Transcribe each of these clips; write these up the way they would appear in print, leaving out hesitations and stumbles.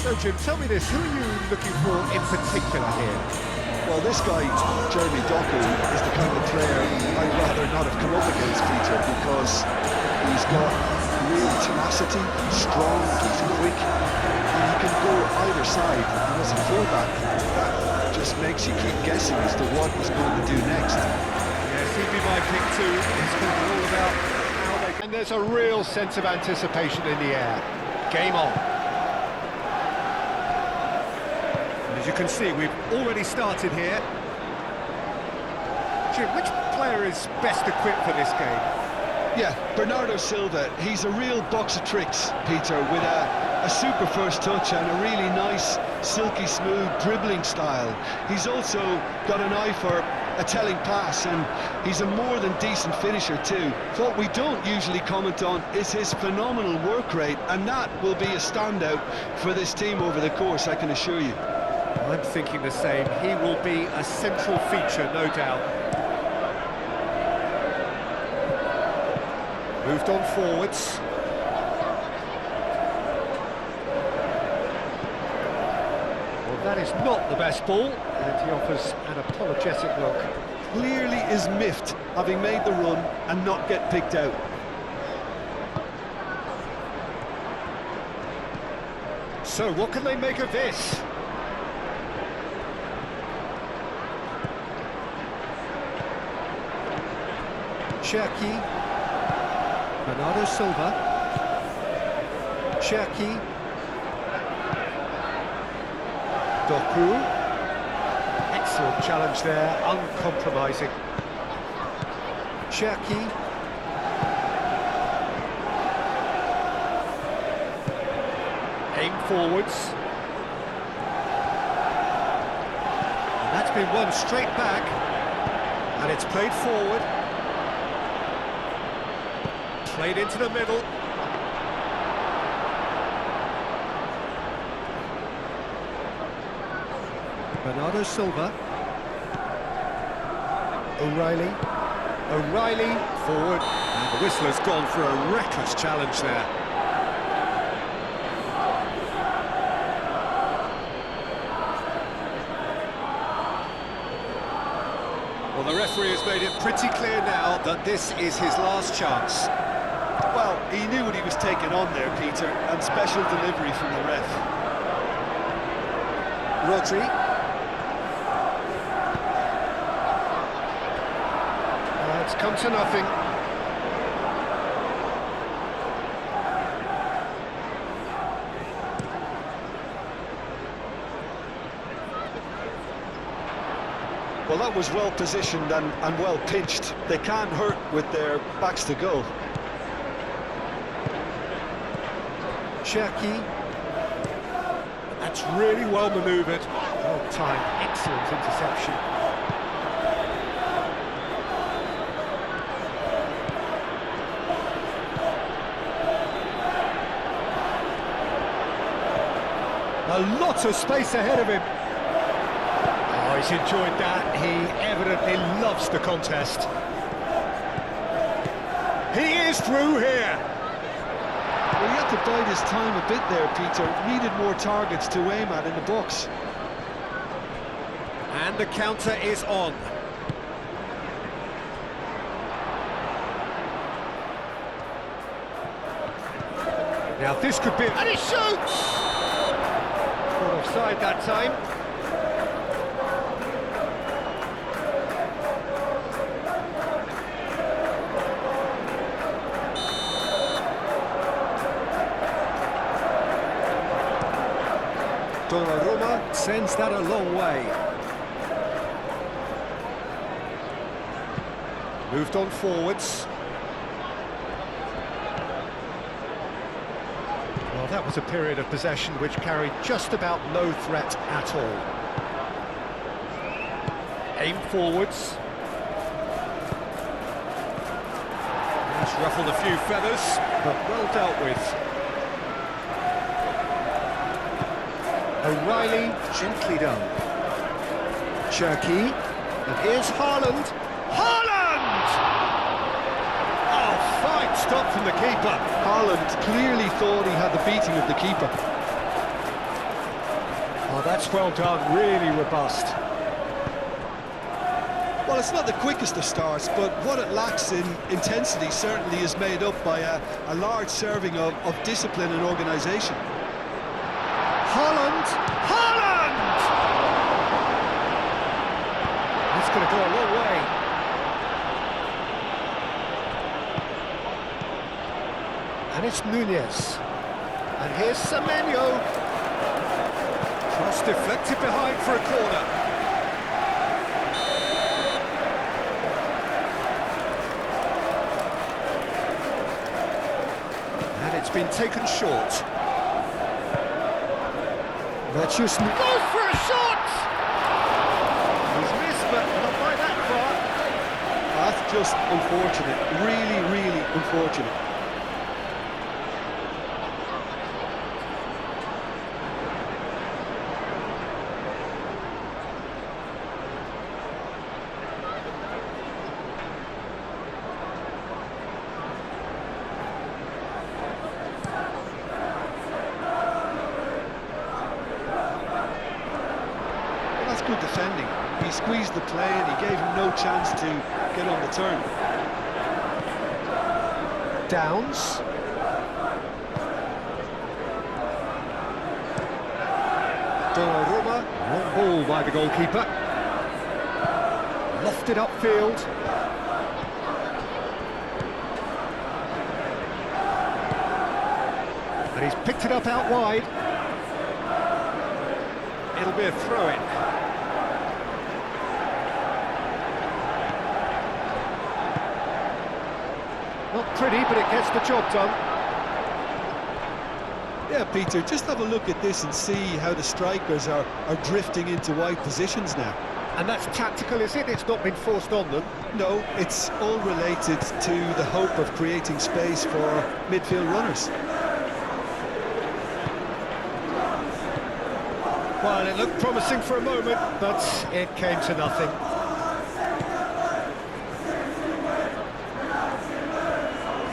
So, Jim, tell me this, who are you looking for in particular here? Well, this guy, Jeremy Doku, is the kind of player I'd rather not have come up against, Peter, because he's got real tenacity, he's strong, he's quick, and he can go either side. And as a fullback, that just makes you keep guessing as to what he's going to do next. Yes, he'd be my pick too. It's going to be all about how they... And there's a real sense of anticipation in the air. Game on. As you can see, we've already started here. Jim, which player is best equipped for this game? Yeah, Bernardo Silva, he's a real box of tricks, Peter, with a super first touch and a really nice, silky smooth dribbling style. He's also got an eye for a telling pass, and he's a more than decent finisher too. What we don't usually comment on is his phenomenal work rate, and that will be a standout for this team over the course, I can assure you. I'm thinking the same. He will be a central feature, no doubt. Moved on forwards. Well, that is not the best ball, and he offers an apologetic look. Clearly is miffed, having made the run and not get picked out. So, what can they make of this? Cherki, Bernardo Silva, Cherki, Doku, excellent challenge there, uncompromising. Cherki, aim forwards, and that's been won straight back, and it's played forward. Played into the middle. Bernardo Silva. O'Reilly. O'Reilly forward. And the whistler's gone for a reckless challenge there. Well, the referee has made it pretty clear now that this is his last chance. Well, he knew what he was taking on there, Peter, and special delivery from the ref. Rodri. It's come to nothing. Well, that was well positioned and well pitched. They can't hurt with their backs to goal. Cherki. That's really well manoeuvred. Well timed, excellent interception. A lot of space ahead of him. Oh, he's enjoyed that. He evidently loves the contest. He is through here. Well, he had to bide his time a bit there, Peter. Needed more targets to aim at in the box. And the counter is on. Now this could be... And he shoots! Not offside that time. Donnarumma sends that a long way. Moved on forwards. Well, that was a period of possession which carried just about no threat at all. Aim forwards. He's ruffled a few feathers, but well dealt with. O'Reilly, gently done. Cherki, and here's Haaland. Haaland! Oh, fine stop from the keeper. Haaland clearly thought he had the beating of the keeper. Oh, that's well done, really robust. Well, it's not the quickest of starts, but what it lacks in intensity certainly is made up by a large serving of discipline and organisation. Haaland! Haaland! That's going to go a long way. And it's Nunez. And here's Semenyo. Cross deflected behind for a corner. It's been taken short. That's just goes for a shot. He's missed, but not by that far. That's just unfortunate. Really, really unfortunate. Good defending. He squeezed the play and he gave him no chance to get on the turn. Downs. Donnarumma. Long ball by the goalkeeper. Lofted upfield. And he's picked it up out wide. It'll be a throw-in. Not pretty, but it gets the job done. Yeah, Peter, just have a look at this and see how the strikers are drifting into wide positions now. And that's tactical, is it? It's not been forced on them. No, it's all related to the hope of creating space for midfield runners. Well, it looked promising for a moment, but it came to nothing.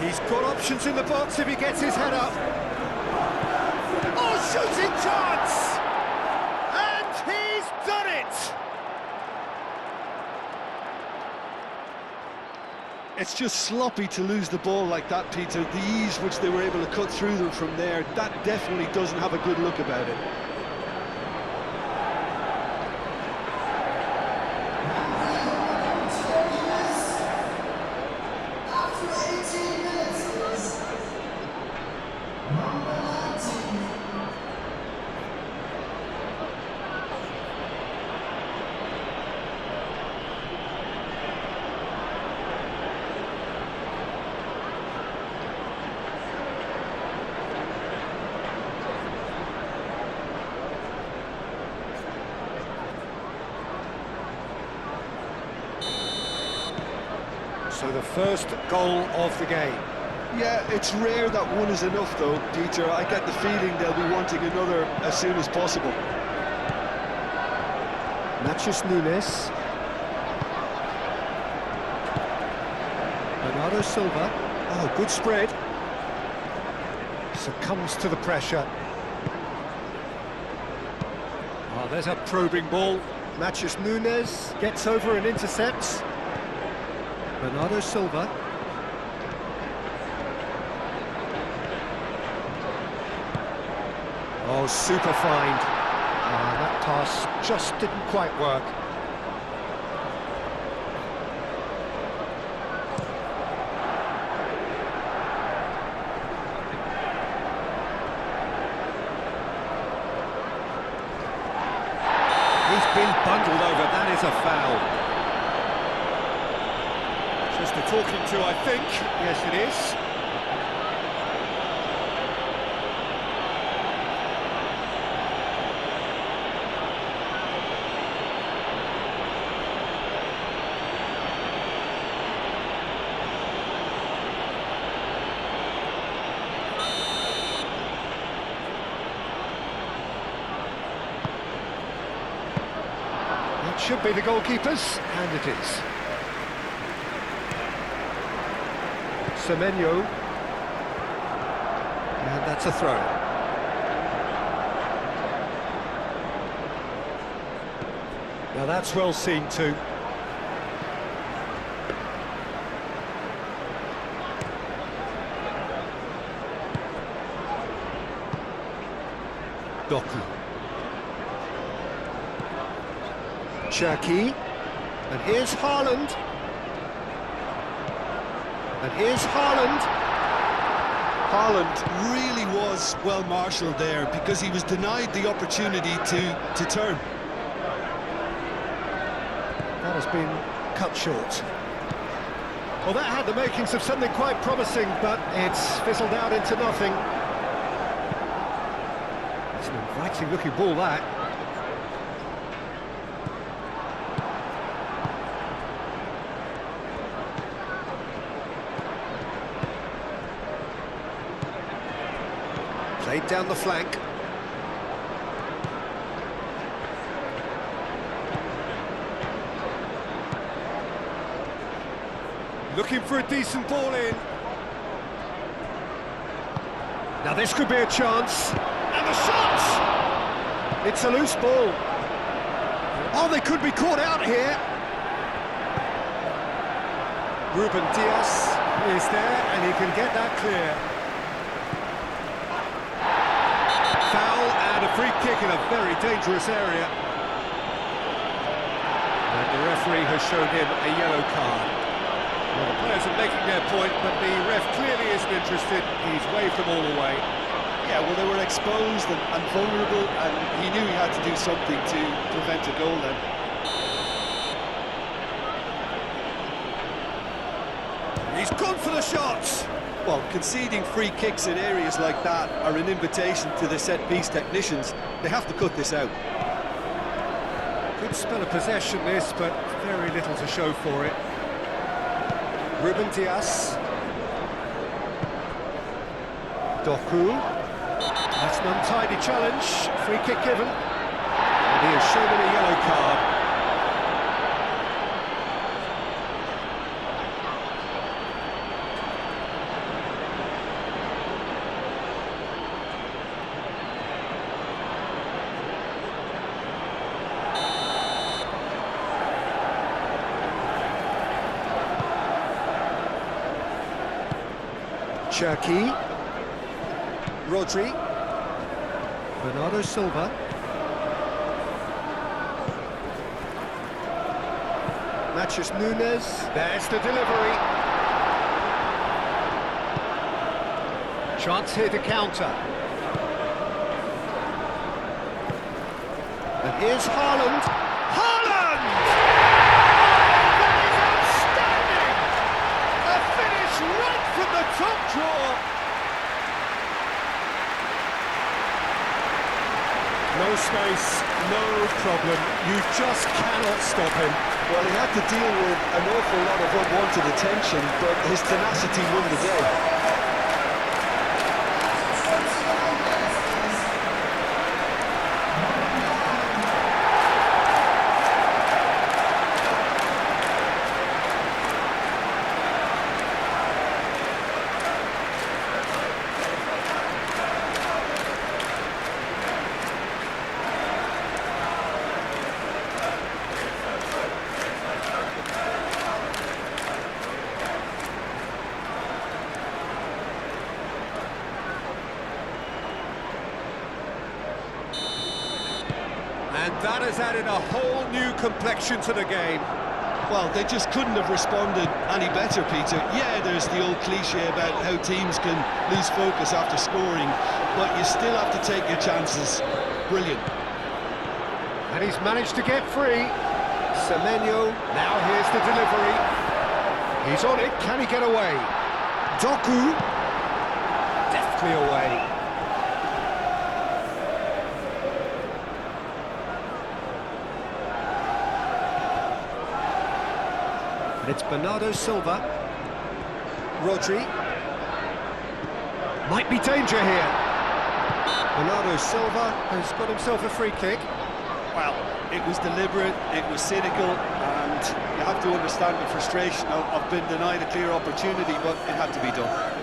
He's got options in the box if he gets his head up. Oh, shooting chance! And he's done it! It's just sloppy to lose the ball like that, Peter. The ease which they were able to cut through them from there, that definitely doesn't have a good look about it. So the first goal of the game. Yeah, it's rare that one is enough though, Peter. I get the feeling they'll be wanting another as soon as possible. Natchez Nunes. Bernardo Silva. Oh, good spread. Succumbs to the pressure. Oh, there's a probing ball. Natchez Nunes gets over and intercepts. Bernardo Silva. Oh, super find. That pass just didn't quite work. He's been bundled over, that is a foul. Just a talking to, I think. Yes, it is. That should be the goalkeepers, and it is. Semenyo, and that's a throw. Now that's well seen too. Doku. Cherki. And here's Haaland. And here's Haaland. Haaland really was well marshalled there because he was denied the opportunity to turn. That has been cut short. Well, that had the makings of something quite promising, but it's fizzled out into nothing. It's an inviting-looking ball, that. Played down the flank. Looking for a decent ball in. Now this could be a chance. And the shot! It's a loose ball. Oh, they could be caught out here. Ruben Dias is there, and he can get that clear. Foul and a free kick in a very dangerous area. And the referee has shown him a yellow card. Well, the players are making their point, but the ref clearly isn't interested. He's waved them all away. Yeah, well, they were exposed and vulnerable, and he knew he had to do something to prevent a goal then. He's gone for the shots. Well, conceding free kicks in areas like that are an invitation to the set-piece technicians. They have to cut this out. Good spell of possession, this, but very little to show for it. Ruben Dias. Doku. That's an untidy challenge. Free kick given. And he has shown him a yellow card. Cherki, Rodri, Bernardo Silva, Matheus Nunes, there's the delivery. Chance here to counter. And here's Haaland. Haaland! Right from the top draw. No space, no problem. You just cannot stop him. Well, he had to deal with an awful lot of unwanted attention, but his tenacity won the day. And that has added a whole new complexion to the game. Well, they just couldn't have responded any better, Peter. Yeah, there's the old cliche about how teams can lose focus after scoring, but you still have to take your chances. Brilliant. And he's managed to get free. Semenyo, now here's the delivery. He's on it, can he get away? Doku, deftly away. And it's Bernardo Silva. Rodri. Might be danger here. Bernardo Silva has got himself a free kick. Well, it was deliberate, it was cynical, and you have to understand the frustration of being denied a clear opportunity, but it had to be done.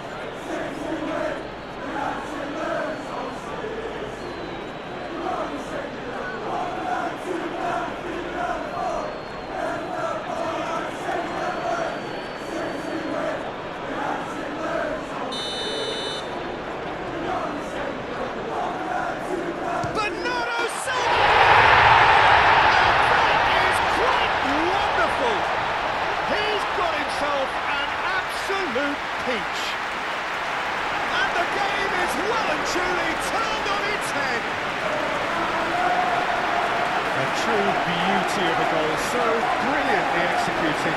beauty of a goal, so brilliantly executed.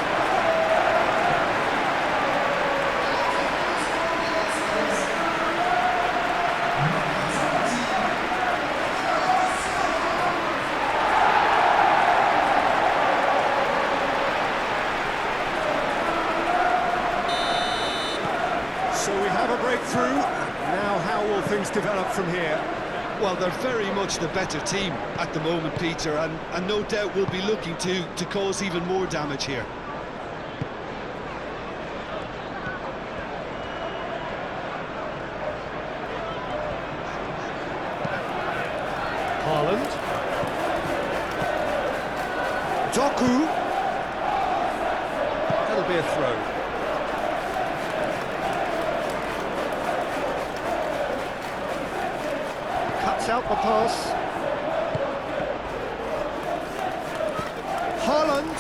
So we have a breakthrough. Now how will things develop from here? Well, they're very much the better team at the moment, Peter, and no doubt will be looking to cause even more damage here. Haaland. Doku. That'll be a throw. Cuts out the pass. Haaland.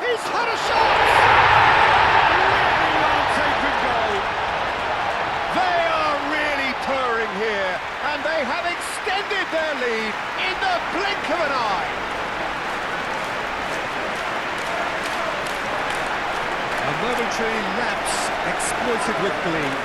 He's had a shot! Really well-taken goal. They are really purring here, and they have extended their lead in the blink of an eye. A momentary lapse exploited with glee.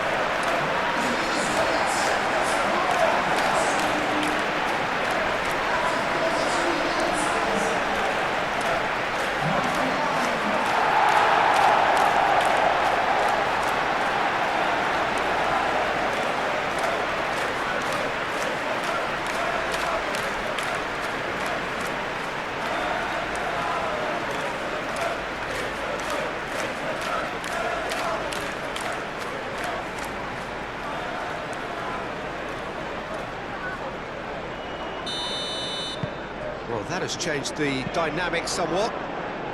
Well, that has changed the dynamic somewhat.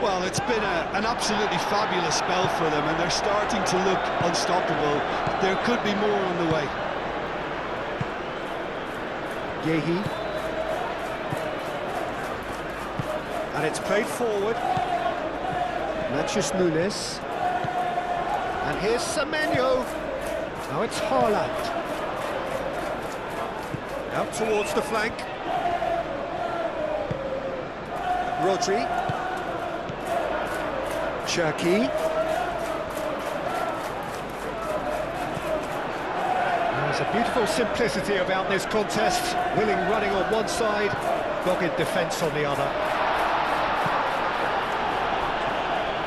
Well, it's been an absolutely fabulous spell for them, and they're starting to look unstoppable. There could be more on the way. Yehi. And it's played forward. Matheus Nunes. And here's Semenyo. Now it's Haaland. Out towards the flank. Rodri. Cherki. There's a beautiful simplicity about this contest. Willing running on one side, dogged defence on the other.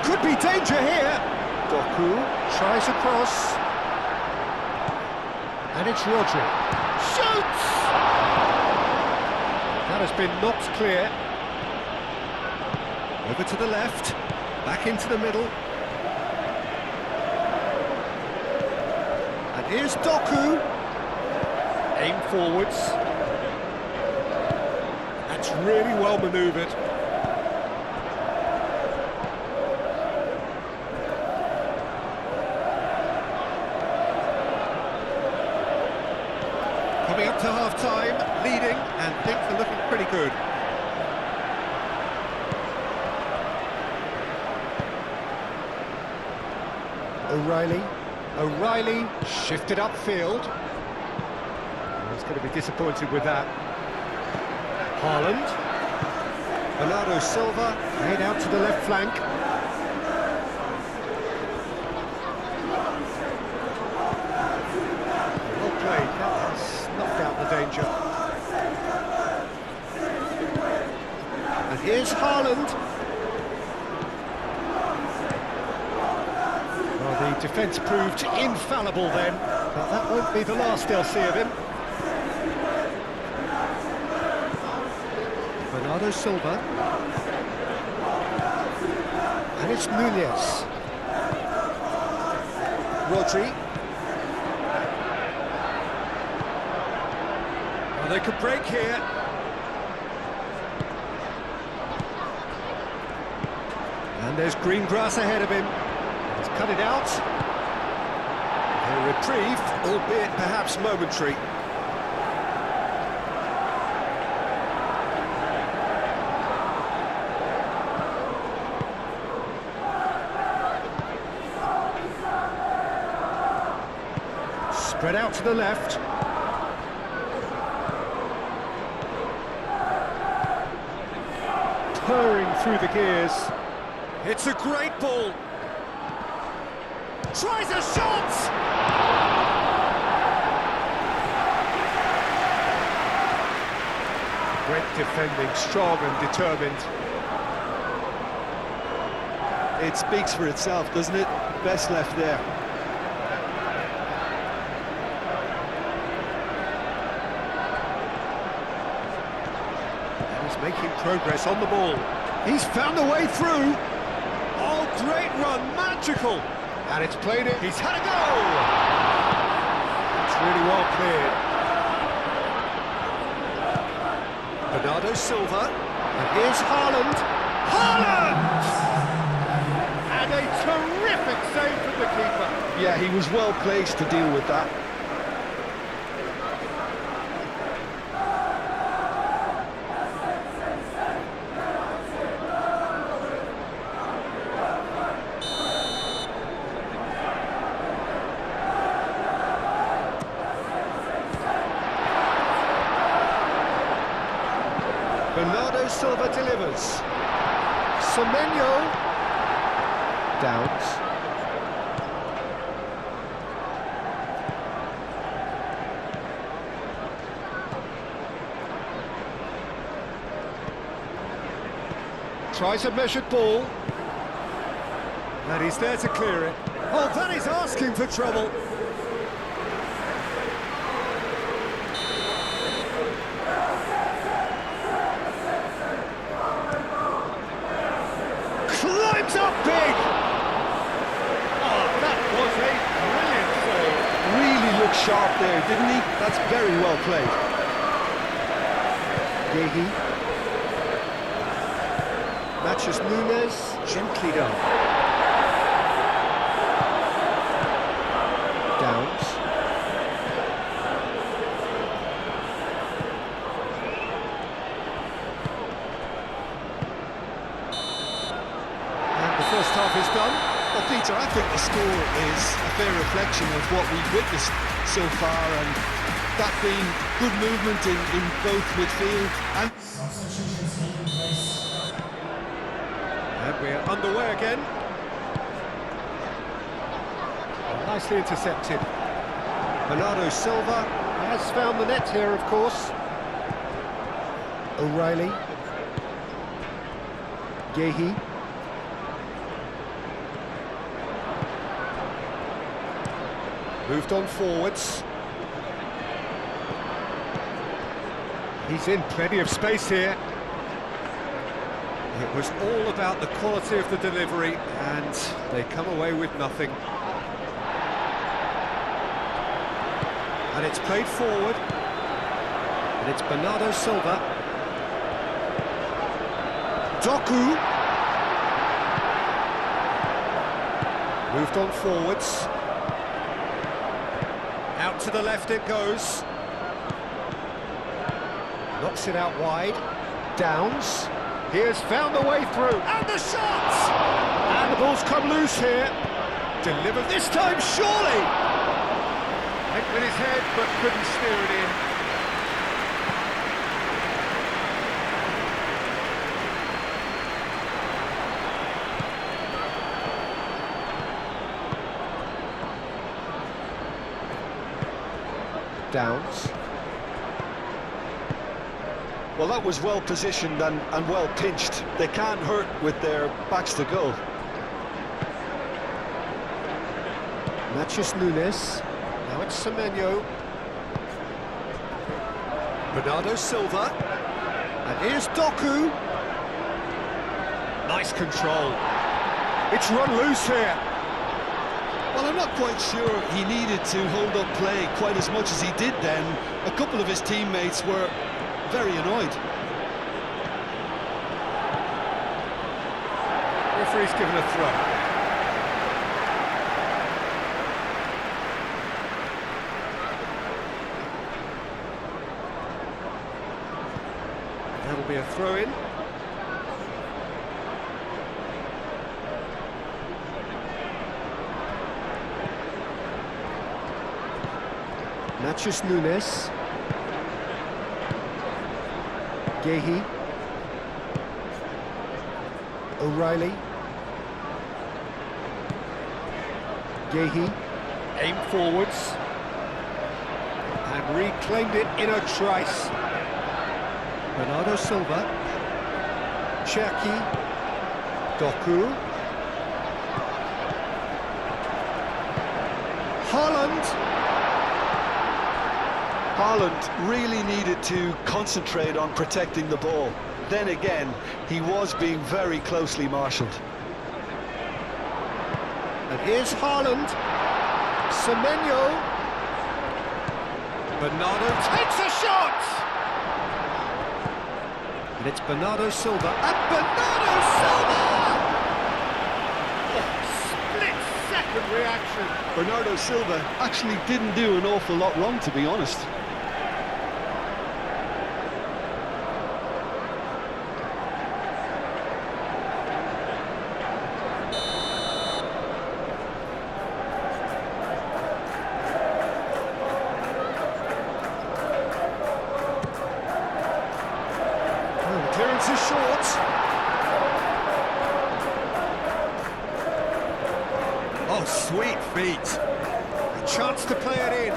Could be danger here. Doku tries across. And it's Rodri. Shoots! That has been knocked clear. Over to the left, back into the middle. And here's Doku. Aim forwards. That's really well manoeuvred. Coming up to half-time, leading, and things are looking pretty good. O'Reilly shifted upfield. He's going to be disappointed with that. Haaland. Bernardo Silva made out to the left flank. Well played, that has knocked out the danger. And here's Haaland. The defence proved infallible then, but that won't be the last they'll see of him. Bernardo Silva. And it's Nunes. Rodri. Well, they could break here. And there's green grass ahead of him. He's cut it out. A reprieve, albeit perhaps momentary. Spread out to the left. Purring through the gears. It's a great ball. Tries a shot! Great defending, strong and determined. It speaks for itself, doesn't it? Best left there. And he's making progress on the ball. He's found a way through. Oh, great run, magical. And it's played it. He's had a go. It's really well cleared. Bernardo Silva. And here's Haaland. Haaland! And a terrific save from the keeper. Yeah, he was well placed to deal with that. Bernardo Silva delivers. Semenyo. Downs. Tries a measured ball. And he's there to clear it. Oh, that is asking for trouble. Climbs up big! Oh, that was a brilliant save. Really looked sharp there, didn't he? That's very well played. Yehi. Matches Nunes, gently done. Downs. And the first half is done. Well, Peter, I think the score is a fair reflection of what we've witnessed so far, and that being good movement in both midfield and... And we're underway again. Nicely intercepted. Bernardo Silva has found the net here, of course. O'Reilly. Yehi. Moved on forwards. He's in plenty of space here. It was all about the quality of the delivery, and they come away with nothing. And it's played forward. And it's Bernardo Silva. Doku. Moved on forwards. Out to the left it goes. Knocks it out wide. Downs. He has found a way through. And the shot! And the ball's come loose here. Delivered this time, surely! Hit with his head, but couldn't steer it in. Downs. Well, that was well positioned and well pinched. They can't hurt with their backs to goal. Matches Nunes. Now it's Semenyo. Bernardo Silva. And here's Doku. Nice control. It's run loose here. Well, I'm not quite sure he needed to hold up play quite as much as he did then. A couple of his teammates were very annoyed. Referee's given a throw. That'll be a throw-in. Matches Nunes. Yehi. O'Reilly. Gehi. Aim forwards. And reclaimed it in a trice. Bernardo Silva. Cherki. Doku. Haaland really needed to concentrate on protecting the ball. Then again, he was being very closely marshalled. And here's Haaland. Semenyo. Bernardo takes a shot! And it's Bernardo Silva. And Bernardo Silva! Split-second reaction. Bernardo Silva actually didn't do an awful lot wrong, to be honest. Clearance is short. Oh, sweet feet. A chance to play it in.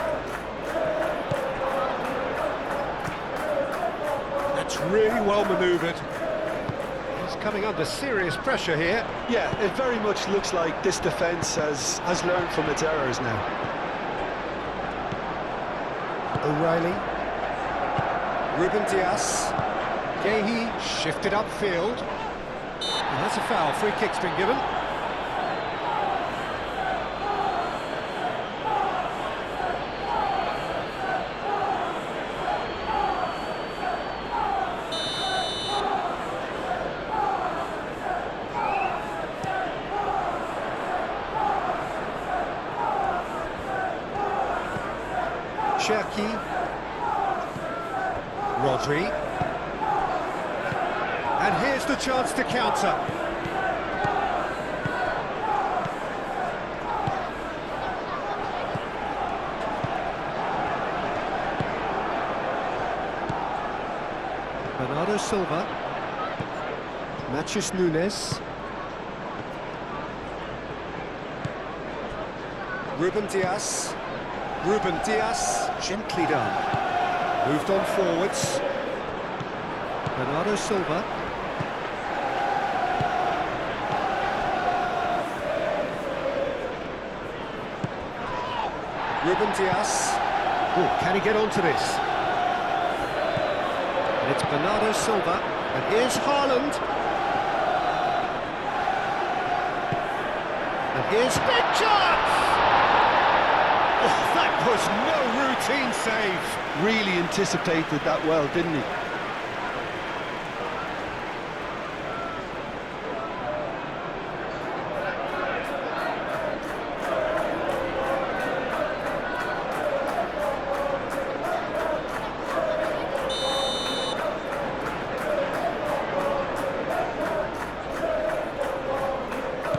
That's really well manoeuvred. He's coming under serious pressure here. Yeah, it very much looks like this defence has learned from its errors now. O'Reilly. Ruben Dias. Gehi shifted upfield. And that's a foul. Free kick's been given. Cherki. Rodri. And here's the chance to counter. Bernardo Silva. Matheus Nunes. Ruben Dias. Ruben Dias, gently done. Moved on forwards. Bernardo Silva. Ruben Dias. Oh, can he get onto this? And it's Bernardo Silva. And here's Haaland. And here's big chance! Oh, that was no routine save. Really anticipated that well, didn't he?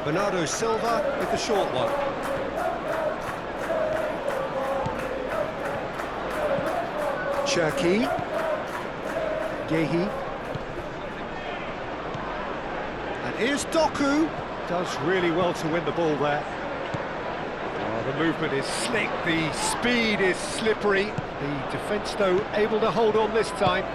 Bernardo Silva with the short one. Cherki. Gehi. And here's Doku. Does really well to win the ball there. Oh, the movement is slick, the speed is slippery. The defence, though, able to hold on this time.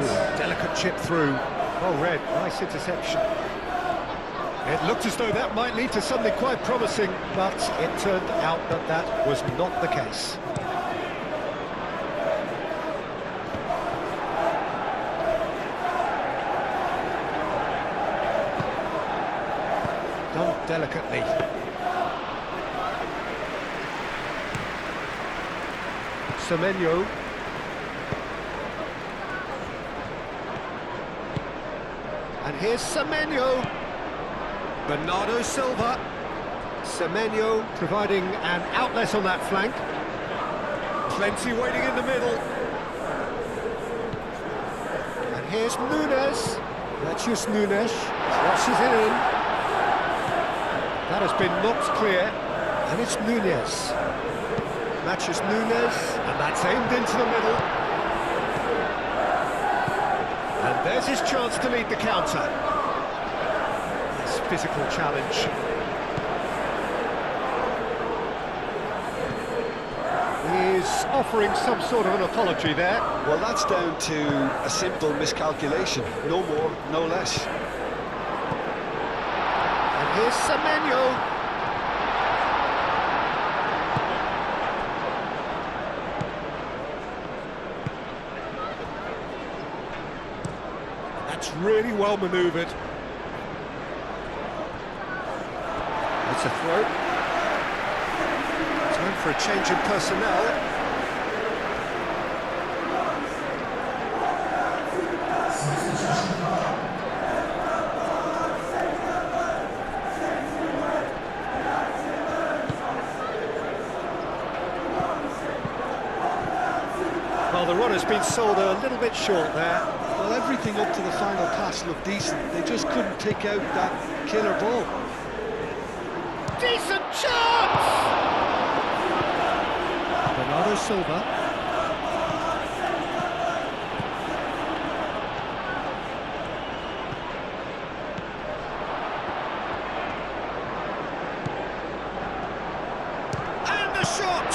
Ooh, delicate chip through. Well read, nice interception. It looked as though that might lead to something quite promising, but it turned out that that was not the case. Done delicately. Semenyo. And here's Semenyo. Bernardo Silva. Semenyo providing an outlet on that flank. Plenty waiting in the middle. And here's Nunes. Matheus Nunes crosses it in. That has been knocked clear. And it's Nunes. Matheus Nunes. And that's aimed into the middle. There's his chance to lead the counter. Nice physical challenge. He's offering some sort of an apology there. Well, that's down to a simple miscalculation. No more, no less. And here's Semenyo. That's really well manoeuvred. It's a throw. Time for a change in personnel. Well, the run has been sold a little bit short there. Well, everything up to the final pass looked decent. They just couldn't pick out that killer ball. Decent chance! Bernardo Silva. And the shot!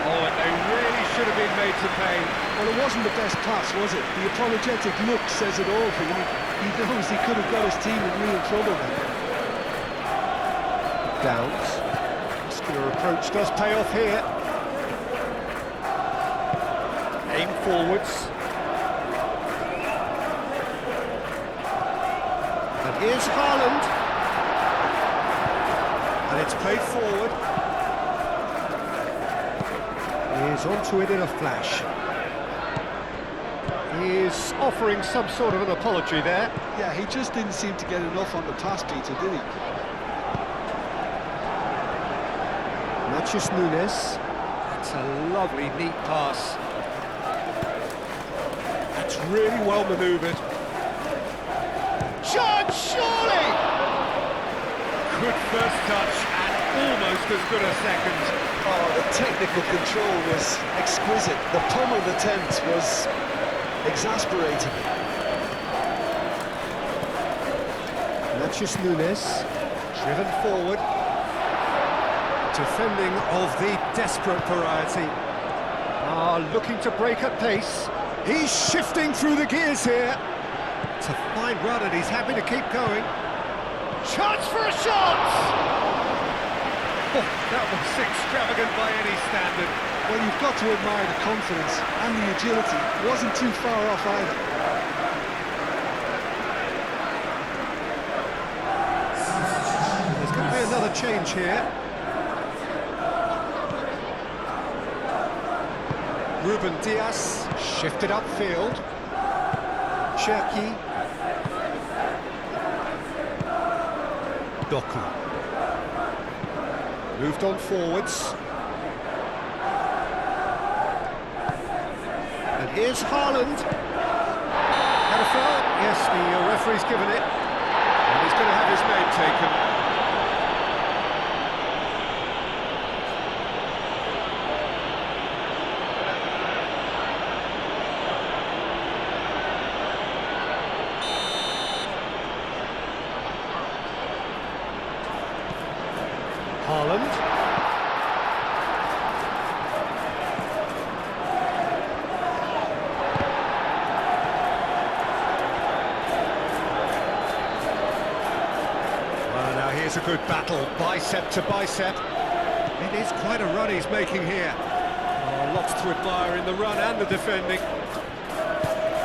Oh, and they really should have been made to pay. Well, it wasn't the best pass, was it? The apologetic look says it all for him. He knows he could have got his team in real trouble there. Downs. Muscular approach does pay off here. Aim forwards. And here's Haaland. And it's played forward. He's onto it in a flash. He's offering some sort of an apology there. Yeah, he just didn't seem to get enough on the pass, Peter, did he? Matheus Nunes. That's a lovely, neat pass. That's really well manoeuvred. Chance, surely! Good first touch and almost as good a second. Oh, the technical control was exquisite. The pummeled attempt was exasperating. Matheus Nunes, driven forward. Defending of the desperate variety. Looking to break at pace. He's shifting through the gears here. It's a fine run and he's happy to keep going. Chance for a shot! Oh, that was extravagant by any standard. Well, you've got to admire the confidence and the agility. It wasn't too far off either. There's going to be another change here. Ruben Dias shifted upfield. Cherki. Doku. Moved on forwards. And here's Haaland. Had a foul? Yes, the referee's given it. And he's going to have his name taken. Haaland. Well, now here's a good battle, bicep to bicep. It is quite a run he's making here. Oh, lots to admire in the run and the defending.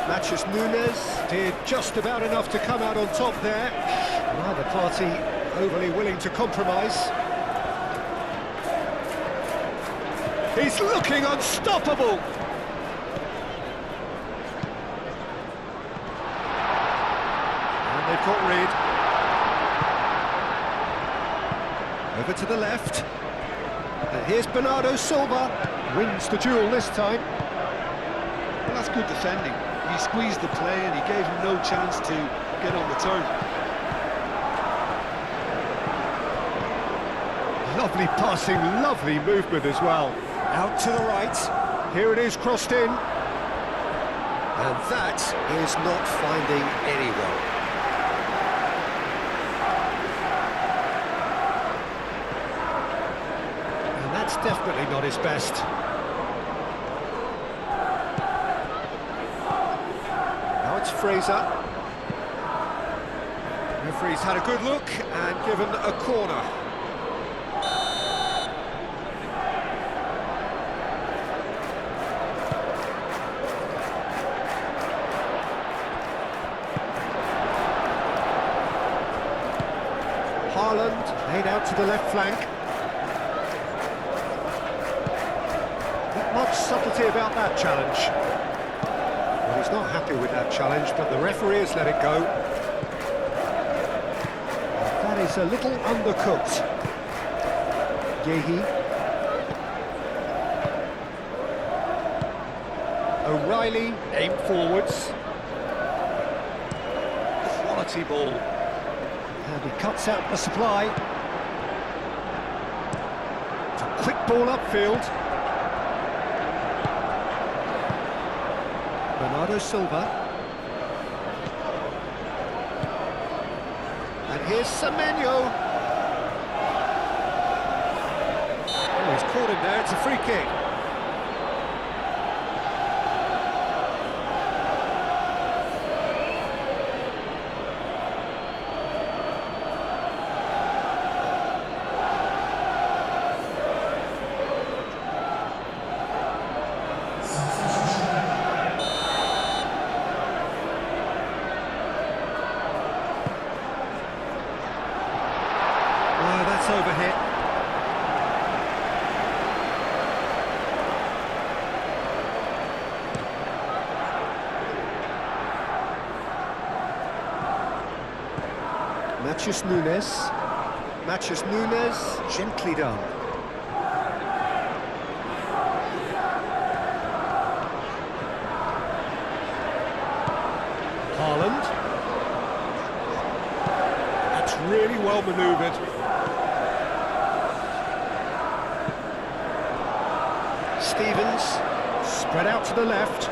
Matheus Nunes did just about enough to come out on top there. Neither party overly willing to compromise. He's looking unstoppable! And they've got rid. Over to the left. And here's Bernardo Silva. Wins the duel this time. Well, that's good defending. He squeezed the play and he gave him no chance to get on the turn. Lovely passing, lovely movement as well. Out to the right. Here it is, crossed in. And that is not finding anyone. And that's definitely not his best. Now it's Fraser. Referee's had a good look and given a corner. Haaland laid out to the left flank. Not much subtlety about that challenge. Well, he's not happy with that challenge, but the referee has let it go. That is a little undercooked. Yehi. O'Reilly aimed forwards. Quality ball. And he cuts out the supply. It's a quick ball upfield. Bernardo Silva. And here's Semenyo. Oh, he's caught him there, it's a free kick. Overhit. Matheus Nunes, gently done. Haaland. That's really well manoeuvred. Stevens, spread out to the left.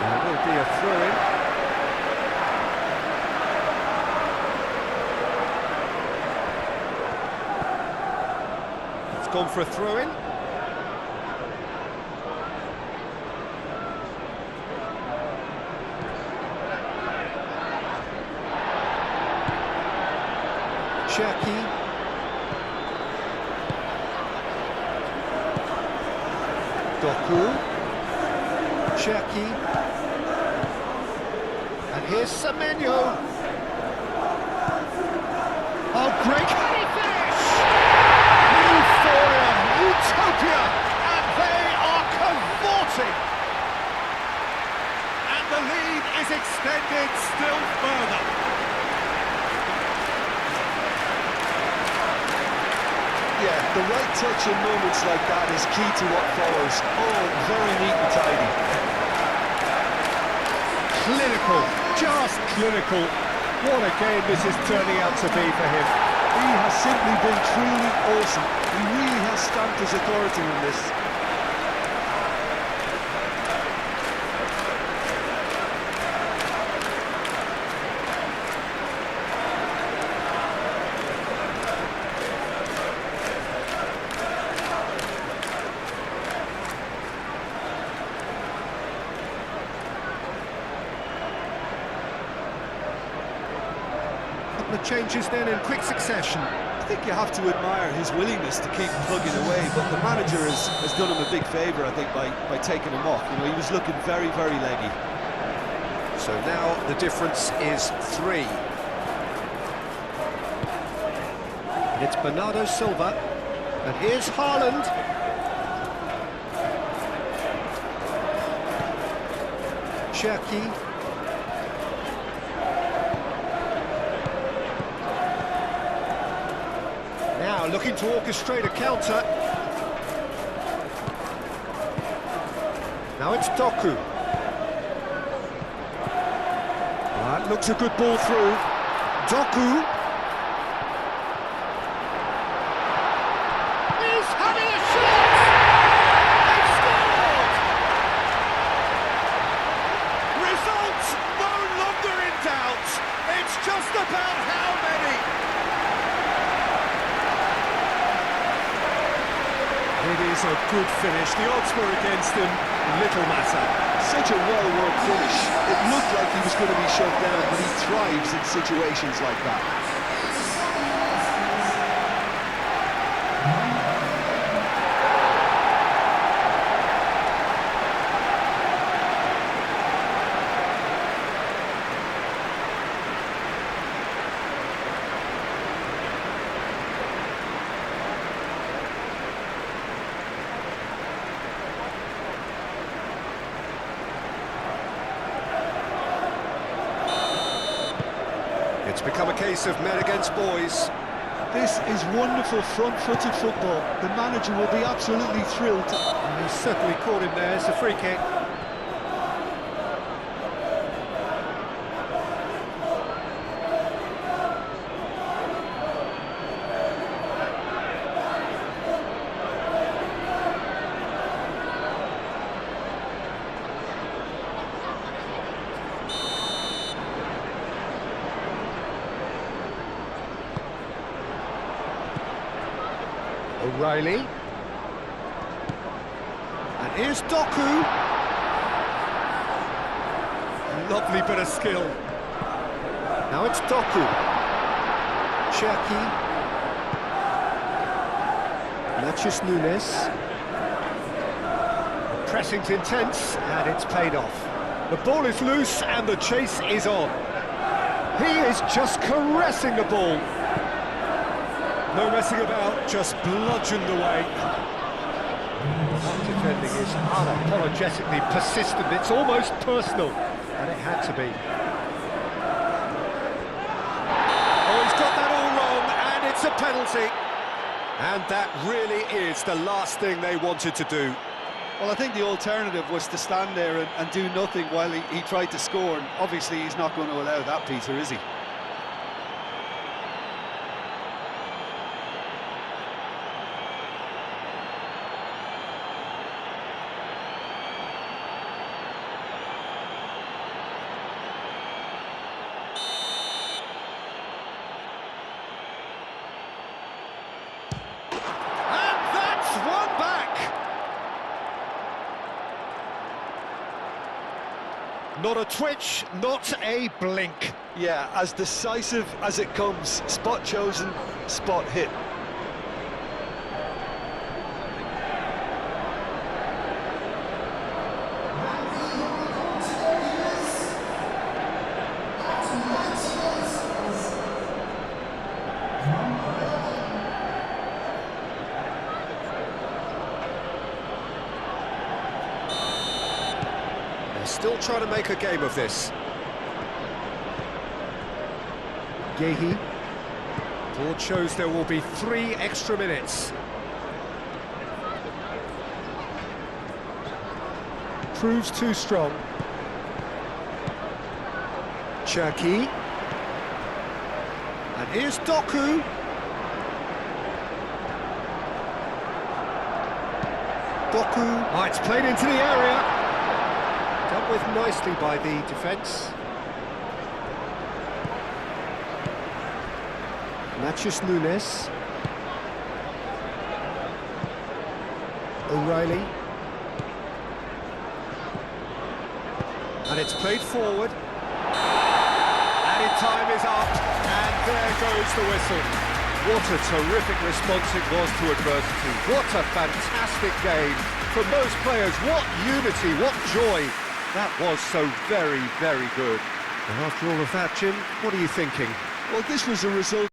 There will be a throw-in. It's gone for a throw-in. Cherki. Doku, Cherki, and here's Semenyo. Oh, great! Can he finish? Euphoria, utopia, and they are cavorting. And the lead is extended still further. Yeah, the right touch in moments like that is key to what follows. Oh, very neat and tidy. Clinical, just clinical. What a game this is turning out to be for him. He has simply been truly awesome. He really has stamped his authority on this. The changes then in quick succession. I think you have to admire his willingness to keep plugging away, but the manager has done him a big favour, I think, by taking him off. You know, he was looking very, very leggy. So now the difference is 3. And it's Bernardo Silva. And here's Haaland. Cherki. Now looking to orchestrate a counter. Now it's Doku. That looks a good ball through. Doku. He's having a shot! They've scored! It is a good finish. The odds were against him. Little matter. Such a well-worked finish. It looked like he was going to be shut down, but he thrives in situations like that. It's become a case of men against boys. This is wonderful front-footed football. The manager will be absolutely thrilled. He's certainly caught him there. It's a free kick. O'Reilly. And here's Doku. Lovely bit of skill. Now it's Doku. Cherki. Matheus Nunes. The pressing's intense, and it's paid off. The ball is loose, and the chase is on. He is just caressing the ball. No messing about, just bludgeoned away. That defending is unapologetically persistent. It's almost personal, and it had to be. Oh, he's got that all wrong, and it's a penalty. And that really is the last thing they wanted to do. Well, I think the alternative was to stand there and do nothing while he tried to score, and obviously he's not going to allow that, Peter, is he? Not a twitch, not a blink. Yeah, as decisive as it comes. Spot chosen, spot hit. Still trying to make a game of this. Yehi. Board shows there will be 3 extra minutes. Proves too strong. Cherki. And here's Doku. Doku. Oh, it's played into the area. Dealt with nicely by the defence. Matheus Nunes. O'Reilly. And it's played forward. And time is up. And there goes the whistle. What a terrific response it was to adversity. What a fantastic game. From those players, what unity, what joy. That was so very, very good. And after all of that, Jim, what are you thinking? Well, this was a result